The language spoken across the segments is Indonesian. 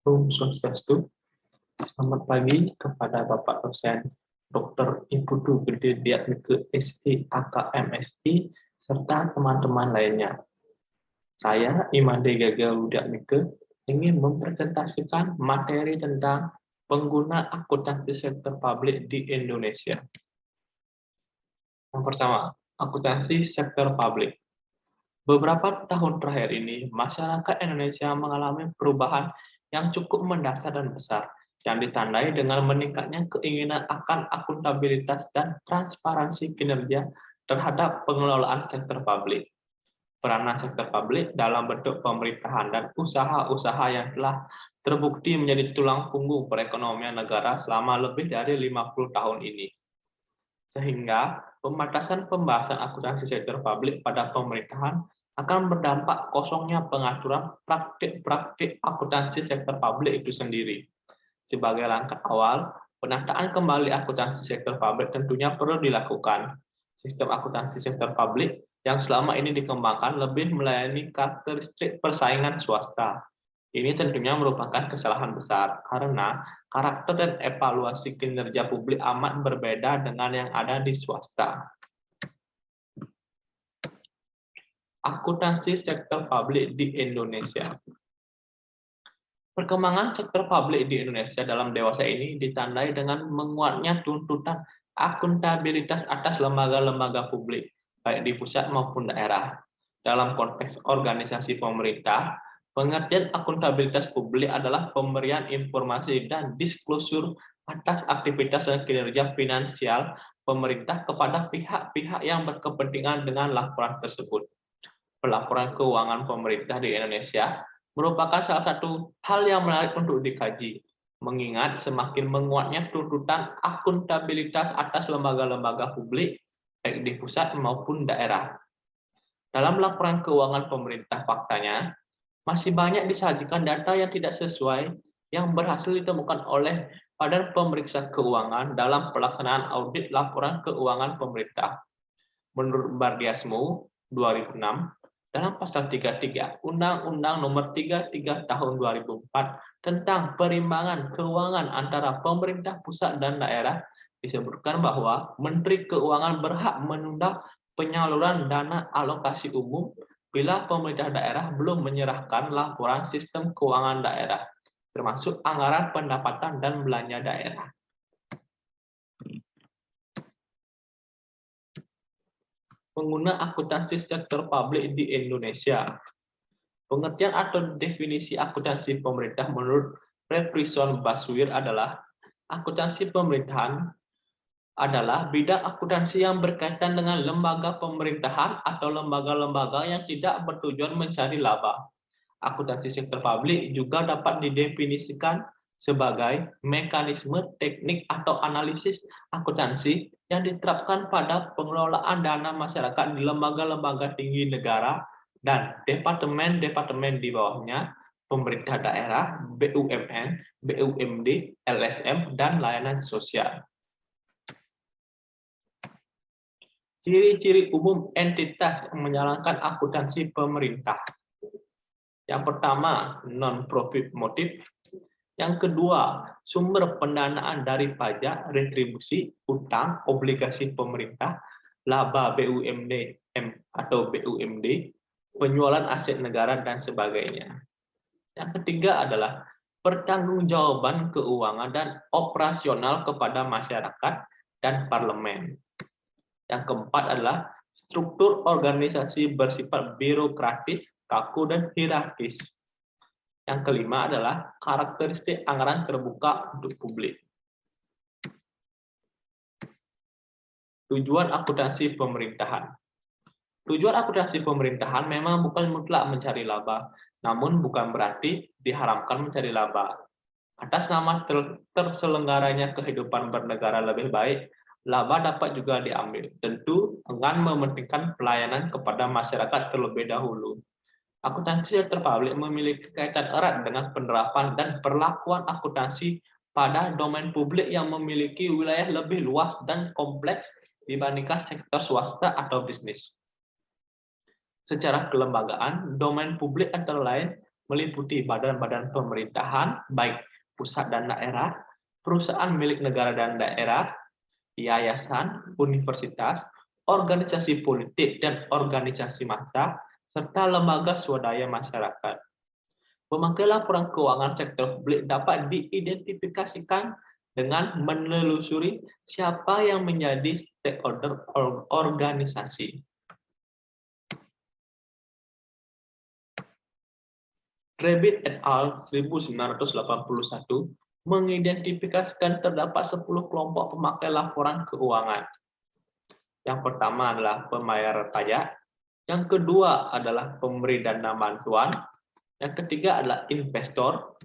Om Swastiastu. Selamat pagi kepada Bapak dosen Dr. Iputu Gede Diatmike SI AKMSI serta teman-teman lainnya. Saya Imade Gagal Diatmike ingin mempresentasikan materi tentang pengguna akuntansi sektor publik di Indonesia. Yang pertama, akuntansi sektor publik. Beberapa tahun terakhir ini, masyarakat Indonesia mengalami perubahan yang cukup mendasar dan besar, yang ditandai dengan meningkatnya keinginan akan akuntabilitas dan transparansi kinerja terhadap pengelolaan sektor publik. Peranan sektor publik dalam bentuk pemerintahan dan usaha-usaha yang telah terbukti menjadi tulang punggung perekonomian negara selama lebih dari 50 tahun ini. Sehingga pembatasan pembahasan akuntansi sektor publik pada pemerintahan akan berdampak kosongnya pengaturan praktik-praktik akuntansi sektor publik itu sendiri. Sebagai langkah awal, penataan kembali akuntansi sektor publik tentunya perlu dilakukan. Sistem akuntansi sektor publik yang selama ini dikembangkan lebih melayani karakteristik persaingan swasta. Ini tentunya merupakan kesalahan besar karena karakter dan evaluasi kinerja publik amat berbeda dengan yang ada di swasta. Akuntansi sektor publik di Indonesia. Perkembangan sektor publik di Indonesia dalam dewasa ini ditandai dengan menguatnya tuntutan akuntabilitas atas lembaga-lembaga publik, baik di pusat maupun daerah. Dalam konteks organisasi pemerintah, pengertian akuntabilitas publik adalah pemberian informasi dan disklosur atas aktivitas dan kinerja finansial pemerintah kepada pihak-pihak yang berkepentingan dengan laporan tersebut. Pelaporan keuangan pemerintah di Indonesia merupakan salah satu hal yang menarik untuk dikaji, mengingat semakin menguatnya tuntutan akuntabilitas atas lembaga-lembaga publik, baik di pusat maupun daerah. Dalam laporan keuangan pemerintah, faktanya, masih banyak disajikan data yang tidak sesuai yang berhasil ditemukan oleh Badan Pemeriksa Keuangan dalam pelaksanaan audit laporan keuangan pemerintah. Menurut Bardiasmu 2006, dalam pasal 33 Undang-Undang Nomor 33 Tahun 2004 tentang perimbangan keuangan antara pemerintah pusat dan daerah disebutkan bahwa Menteri Keuangan berhak menunda penyaluran dana alokasi umum bila pemerintah daerah belum menyerahkan laporan sistem keuangan daerah, termasuk anggaran pendapatan dan belanja daerah. Pengguna akuntansi sektor publik di Indonesia. Pengertian atau definisi akuntansi pemerintah menurut Refrison Baswir adalah akuntansi pemerintahan adalah bidang akuntansi yang berkaitan dengan lembaga pemerintahan atau lembaga-lembaga yang tidak bertujuan mencari laba. Akuntansi sektor publik juga dapat didefinisikan sebagai mekanisme teknik atau analisis akuntansi yang diterapkan pada pengelolaan dana masyarakat di lembaga-lembaga tinggi negara dan departemen-departemen di bawahnya, pemerintah daerah, BUMN, BUMD, LSM, dan layanan sosial. Ciri-ciri umum entitas yang menjalankan akuntansi pemerintah. Yang pertama, non-profit motif. Yang kedua, sumber pendanaan dari pajak, retribusi, utang, obligasi pemerintah, laba BUMD atau BUMD, penjualan aset negara, dan sebagainya. Yang ketiga adalah pertanggungjawaban keuangan dan operasional kepada masyarakat dan parlemen. Yang keempat adalah struktur organisasi bersifat birokratis, kaku, dan hierarkis. Yang kelima adalah karakteristik anggaran terbuka untuk publik. Tujuan akuntansi pemerintahan. Tujuan akuntansi pemerintahan memang bukan mutlak mencari laba, namun bukan berarti diharamkan mencari laba. Atas nama terselenggaranya kehidupan bernegara lebih baik, laba dapat juga diambil, tentu dengan mementingkan pelayanan kepada masyarakat terlebih dahulu. Akuntansi sektor publik memiliki kaitan erat dengan penerapan dan perlakuan akuntansi pada domain publik yang memiliki wilayah lebih luas dan kompleks dibandingkan sektor swasta atau bisnis. Secara kelembagaan, domain publik antara lain meliputi badan-badan pemerintahan, baik pusat dan daerah, perusahaan milik negara dan daerah, yayasan, universitas, organisasi politik dan organisasi massa, serta lembaga swadaya masyarakat. Pemakai laporan keuangan sektor publik dapat diidentifikasikan dengan menelusuri siapa yang menjadi stakeholder organisasi. Rabbit et al. 1981 mengidentifikasikan terdapat 10 kelompok pemakai laporan keuangan. Yang pertama adalah pembayar pajak, yang kedua adalah pemberi dana bantuan, yang ketiga adalah investor,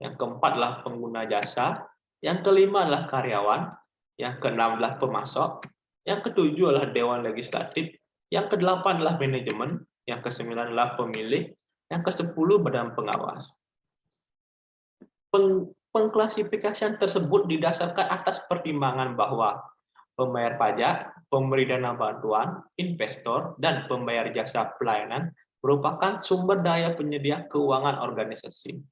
yang keempat adalah pengguna jasa, yang kelima adalah karyawan, yang keenam adalah pemasok, yang ketujuh adalah dewan legislatif, yang kedelapan adalah manajemen, yang kesembilan adalah pemilih, yang ke-10 badan pengawas. Pengklasifikasian tersebut didasarkan atas pertimbangan bahwa pembayar pajak, pemberi dana bantuan, investor, dan pembayar jasa pelayanan merupakan sumber daya penyedia keuangan organisasi.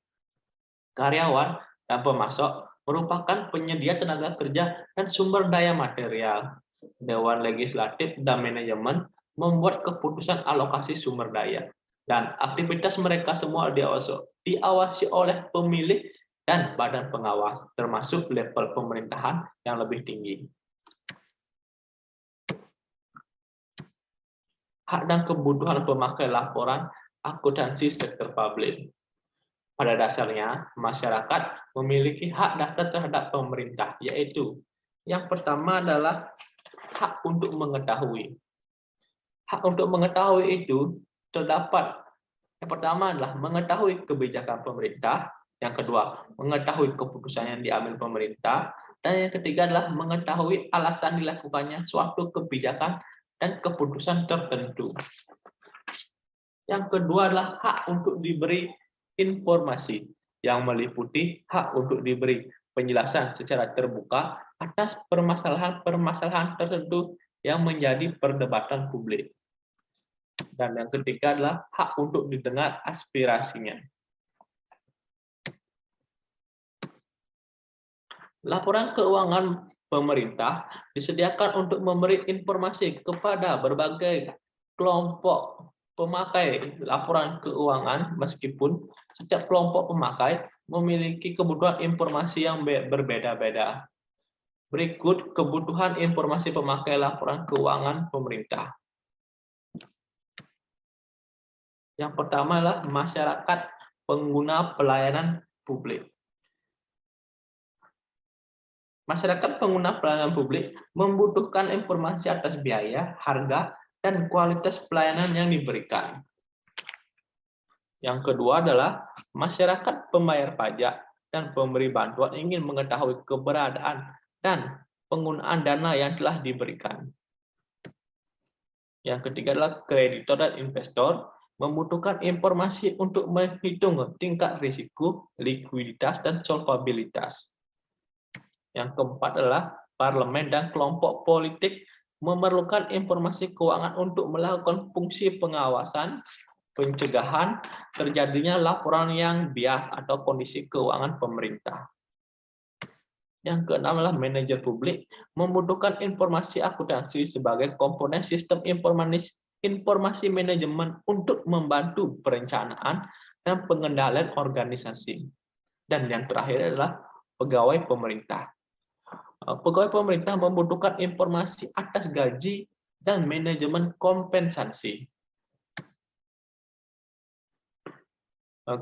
Karyawan dan pemasok merupakan penyedia tenaga kerja dan sumber daya material. Dewan legislatif dan manajemen membuat keputusan alokasi sumber daya. Dan aktivitas mereka semua diawasi oleh pemilih dan badan pengawas, termasuk level pemerintahan yang lebih tinggi. Hak dan kebutuhan pemakai laporan akuntansi sektor publik. Pada dasarnya, masyarakat memiliki hak dasar terhadap pemerintah, yaitu yang pertama adalah hak untuk mengetahui. Hak untuk mengetahui itu terdapat, yang pertama adalah mengetahui kebijakan pemerintah, yang kedua mengetahui keputusan yang diambil pemerintah, dan yang ketiga adalah mengetahui alasan dilakukannya suatu kebijakan dan keputusan tertentu. Yang kedua adalah hak untuk diberi informasi, yang meliputi hak untuk diberi penjelasan secara terbuka atas permasalahan-permasalahan tertentu yang menjadi perdebatan publik. Dan yang ketiga adalah hak untuk didengar aspirasinya. Laporan keuangan pemerintah disediakan untuk memberi informasi kepada berbagai kelompok pemakai laporan keuangan, meskipun setiap kelompok pemakai memiliki kebutuhan informasi yang berbeda-beda. Berikut kebutuhan informasi pemakai laporan keuangan pemerintah. Yang pertama adalah masyarakat pengguna pelayanan publik. Masyarakat pengguna pelayanan publik membutuhkan informasi atas biaya, harga, dan kualitas pelayanan yang diberikan. Yang kedua adalah masyarakat pembayar pajak dan pemberi bantuan ingin mengetahui keberadaan dan penggunaan dana yang telah diberikan. Yang ketiga adalah kreditor dan investor membutuhkan informasi untuk menghitung tingkat risiko, likuiditas, dan solvabilitas. Yang keempat adalah parlemen dan kelompok politik memerlukan informasi keuangan untuk melakukan fungsi pengawasan, pencegahan terjadinya laporan yang bias atau kondisi keuangan pemerintah. Yang keenam adalah manajer publik membutuhkan informasi akuntansi sebagai komponen sistem informasi manajemen untuk membantu perencanaan dan pengendalian organisasi. Dan yang terakhir adalah pegawai pemerintah. Pegawai pemerintah membutuhkan informasi atas gaji dan manajemen kompensasi.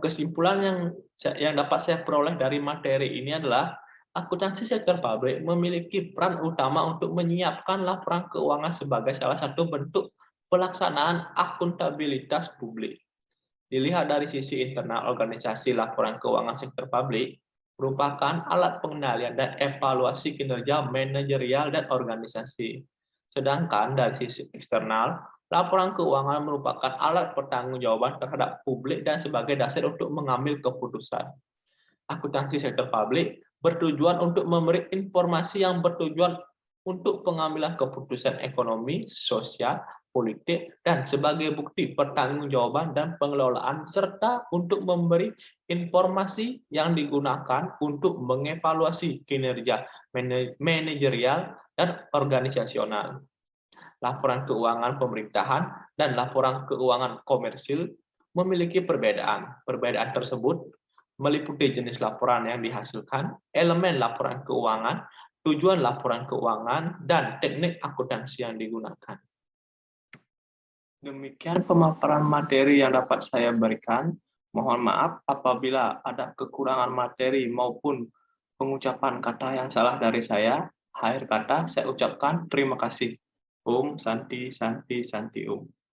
Kesimpulan yang dapat saya peroleh dari materi ini adalah akuntansi sektor publik memiliki peran utama untuk menyiapkan laporan keuangan sebagai salah satu bentuk pelaksanaan akuntabilitas publik. Dilihat dari sisi internal, organisasi laporan keuangan sektor publik merupakan alat pengendalian dan evaluasi kinerja manajerial dan organisasi. Sedangkan dari sisi eksternal, laporan keuangan merupakan alat pertanggungjawaban terhadap publik dan sebagai dasar untuk mengambil keputusan. Akuntansi sektor publik bertujuan untuk memberi informasi yang bertujuan untuk pengambilan keputusan ekonomi, sosial, politik, dan sebagai bukti pertanggungjawaban dan pengelolaan, serta untuk memberi informasi yang digunakan untuk mengevaluasi kinerja manajerial dan organisasional. Laporan keuangan pemerintahan dan laporan keuangan komersil memiliki perbedaan. Perbedaan tersebut meliputi jenis laporan yang dihasilkan, elemen laporan keuangan, tujuan laporan keuangan, dan teknik akuntansi yang digunakan. Demikian pemaparan materi yang dapat saya berikan. Mohon maaf apabila ada kekurangan materi maupun pengucapan kata yang salah dari saya. Akhir kata, saya ucapkan terima kasih. Om Santi Santi Santi Om.